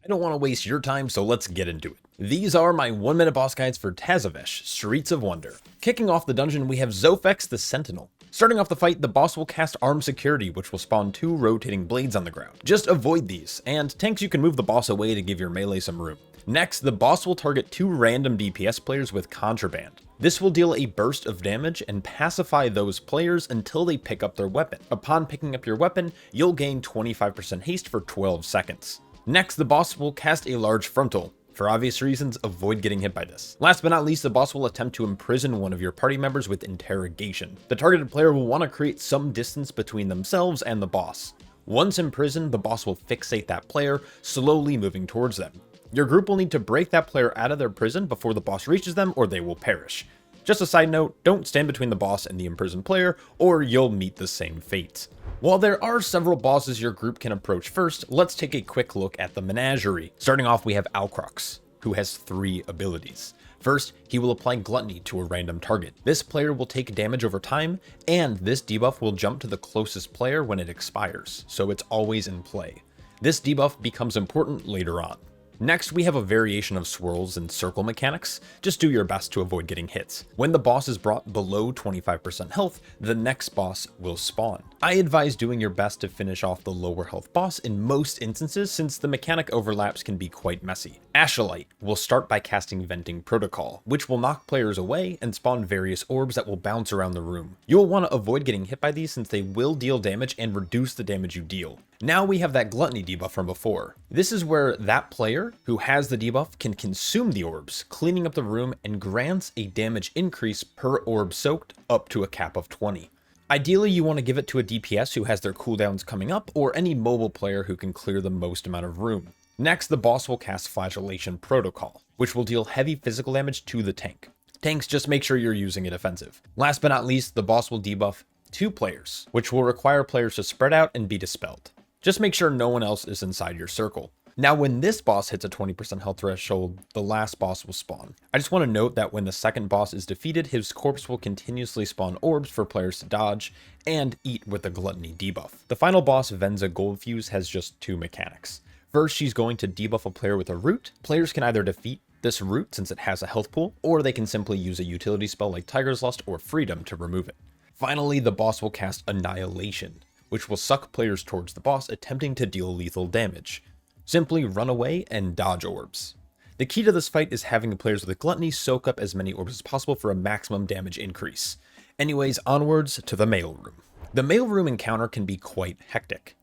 I don't want to waste your time, so let's get into it. These are my 1-minute boss guides for Tazavesh, Streets of Wonder. Kicking off the dungeon, we have Zo'phex the Sentinel. Starting off the fight, the boss will cast Armed Security, which will spawn 2 rotating blades on the ground. Just avoid these, and tanks, you can move the boss away to give your melee some room. Next, the boss will target 2 random DPS players with Contraband. This will deal a burst of damage and pacify those players until they pick up their weapon. Upon picking up your weapon, you'll gain 25% haste for 12 seconds. Next, the boss will cast a large frontal. For obvious reasons, avoid getting hit by this. Last but not least, the boss will attempt to imprison one of your party members with interrogation. The targeted player will want to create some distance between themselves and the boss. Once imprisoned, the boss will fixate that player, slowly moving towards them. Your group will need to break that player out of their prison before the boss reaches them, or they will perish. Just a side note, don't stand between the boss and the imprisoned player, or you'll meet the same fate. While there are several bosses your group can approach first, let's take a quick look at the Menagerie. Starting off, we have Alcrox, who has 3 abilities. First, he will apply Gluttony to a random target. This player will take damage over time, and this debuff will jump to the closest player when it expires, so it's always in play. This debuff becomes important later on. Next, we have a variation of swirls and circle mechanics. Just do your best to avoid getting hit. When the boss is brought below 25% health, the next boss will spawn. I advise doing your best to finish off the lower health boss in most instances, since the mechanic overlaps can be quite messy. Ashalite will start by casting Venting Protocol, which will knock players away and spawn various orbs that will bounce around the room. You'll want to avoid getting hit by these since they will deal damage and reduce the damage you deal. Now we have that Gluttony debuff from before. This is where that player who has the debuff can consume the orbs, cleaning up the room, and grants a damage increase per orb soaked up to a cap of 20. Ideally, you want to give it to a DPS who has their cooldowns coming up, or any mobile player who can clear the most amount of room. Next, the boss will cast Flagellation Protocol, which will deal heavy physical damage to the tank. Tanks, just make sure you're using it offensive. Last but not least, the boss will debuff 2 players, which will require players to spread out and be dispelled. Just make sure no one else is inside your circle. Now, when this boss hits a 20% health threshold, the last boss will spawn. I just want to note that when the second boss is defeated, his corpse will continuously spawn orbs for players to dodge and eat with the Gluttony debuff. The final boss, Venza Goldfuse, has just 2 mechanics. First, she's going to debuff a player with a root. Players can either defeat this root since it has a health pool, or they can simply use a utility spell like Tiger's Lust or Freedom to remove it. Finally, the boss will cast Annihilation, which will suck players towards the boss, attempting to deal lethal damage. Simply run away and dodge orbs. The key to this fight is having the players with Gluttony soak up as many orbs as possible for a maximum damage increase. Anyways, onwards to the Mailroom. The Mailroom encounter can be quite hectic.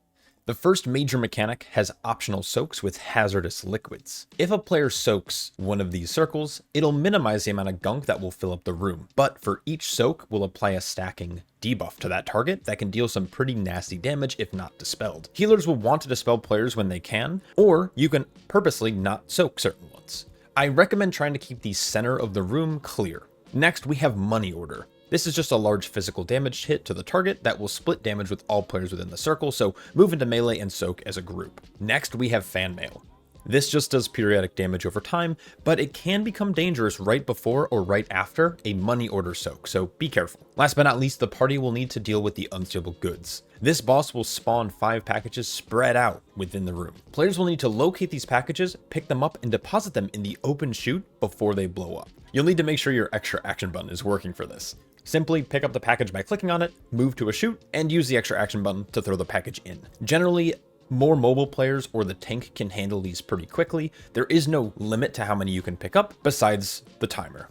The first major mechanic has optional soaks with hazardous liquids. If a player soaks one of these circles, it'll minimize the amount of gunk that will fill up the room, but for each soak, we'll apply a stacking debuff to that target that can deal some pretty nasty damage if not dispelled. Healers will want to dispel players when they can, or you can purposely not soak certain ones. I recommend trying to keep the center of the room clear. Next, we have Money Order. This is just a large physical damage hit to the target that will split damage with all players within the circle, so move into melee and soak as a group. Next, we have Fan Mail. This just does periodic damage over time, but it can become dangerous right before or right after a Money Order soak, so be careful. Last but not least, the party will need to deal with the Unstable Goods. This boss will spawn 5 packages spread out within the room. Players will need to locate these packages, pick them up, and deposit them in the open chute before they blow up. You'll need to make sure your extra action button is working for this. Simply pick up the package by clicking on it, move to a chute, and use the extra action button to throw the package in. Generally, more mobile players or the tank can handle these pretty quickly. There is no limit to how many you can pick up besides the timer.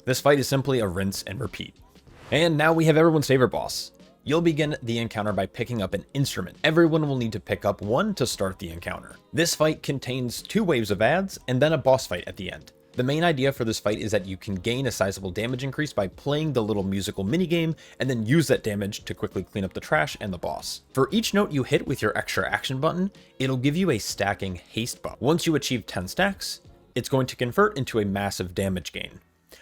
This fight is simply a rinse and repeat. And now we have everyone's favorite boss. You'll begin the encounter by picking up an instrument. Everyone will need to pick up one to start the encounter. This fight contains 2 waves of ads and then a boss fight at the end. The main idea for this fight is that you can gain a sizable damage increase by playing the little musical minigame and then use that damage to quickly clean up the trash and the boss. For each note you hit with your extra action button, it'll give you a stacking haste buff. Once you achieve 10 stacks, it's going to convert into a massive damage gain.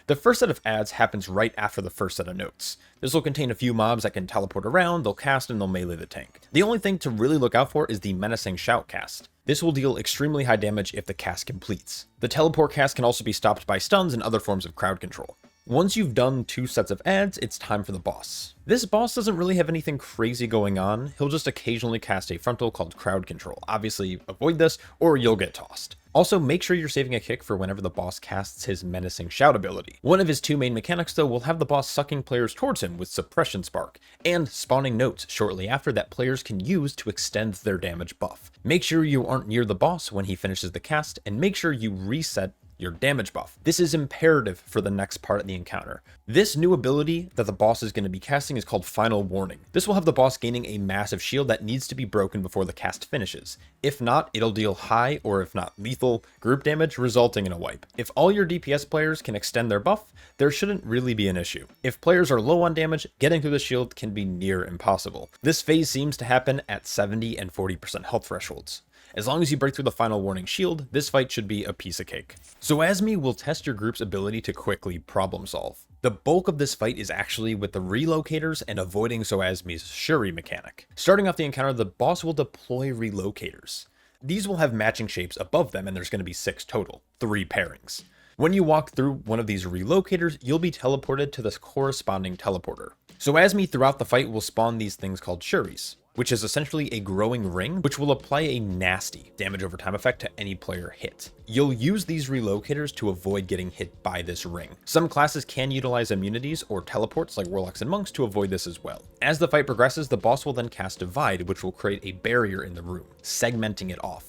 The first set of ads happens right after the first set of notes. This will contain a few mobs that can teleport around, they'll cast, and they'll melee the tank. The only thing to really look out for is the Menacing Shout cast. This will deal extremely high damage if the cast completes. The teleport cast can also be stopped by stuns and other forms of crowd control. Once you've done 2 sets of ads, it's time for the boss. This boss doesn't really have anything crazy going on, he'll just occasionally cast a frontal called Crowd Control. Obviously avoid this or you'll get tossed. Also, make sure you're saving a kick for whenever the boss casts his Menacing Shout ability. One of his 2 main mechanics though will have the boss sucking players towards him with Suppression Spark, and spawning notes shortly after that players can use to extend their damage buff. Make sure you aren't near the boss when he finishes the cast, and make sure you reset your damage buff. This is imperative for the next part of the encounter. This new ability that the boss is going to be casting is called Final Warning. This will have the boss gaining a massive shield that needs to be broken before the cast finishes. If not, it'll deal high, or if not lethal, group damage, resulting in a wipe. If all your DPS players can extend their buff, there shouldn't really be an issue. If players are low on damage, getting through the shield can be near impossible. This phase seems to happen at 70 and 40% health thresholds. As long as you break through the Final Warning shield, this fight should be a piece of cake. Zoasmi will test your group's ability to quickly problem solve. The bulk of this fight is actually with the relocators and avoiding Zoasmi's Shuri mechanic. Starting off the encounter, the boss will deploy relocators. These will have matching shapes above them, and there's going to be 6 total, 3 pairings. When you walk through one of these relocators, you'll be teleported to this corresponding teleporter. Zoasmi throughout the fight will spawn these things called Shuris, which is essentially a growing ring, which will apply a nasty damage over time effect to any player hit. You'll use these relocators to avoid getting hit by this ring. Some classes can utilize immunities or teleports like warlocks and monks to avoid this as well. As the fight progresses, the boss will then cast Divide, which will create a barrier in the room, segmenting it off.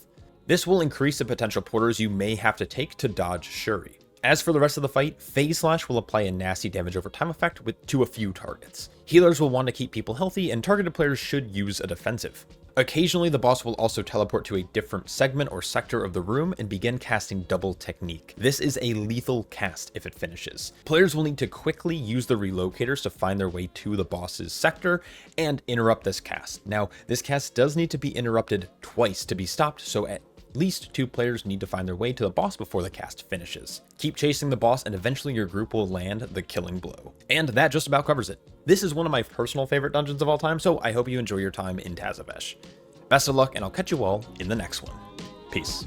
This will increase the potential porters you may have to take to dodge Shuri. As for the rest of the fight, Phase Slash will apply a nasty damage over time effect to a few targets. Healers will want to keep people healthy, and targeted players should use a defensive. Occasionally, the boss will also teleport to a different segment or sector of the room and begin casting Double Technique. This is a lethal cast if it finishes. Players will need to quickly use the relocators to find their way to the boss's sector and interrupt this cast. Now, this cast does need to be interrupted twice to be stopped, so at least 2 players need to find their way to the boss before the cast finishes. Keep chasing the boss and eventually your group will land the killing blow. And that just about covers it. This is one of my personal favorite dungeons of all time, so I hope you enjoy your time in Tazavesh. Best of luck, and I'll catch you all in the next one. Peace.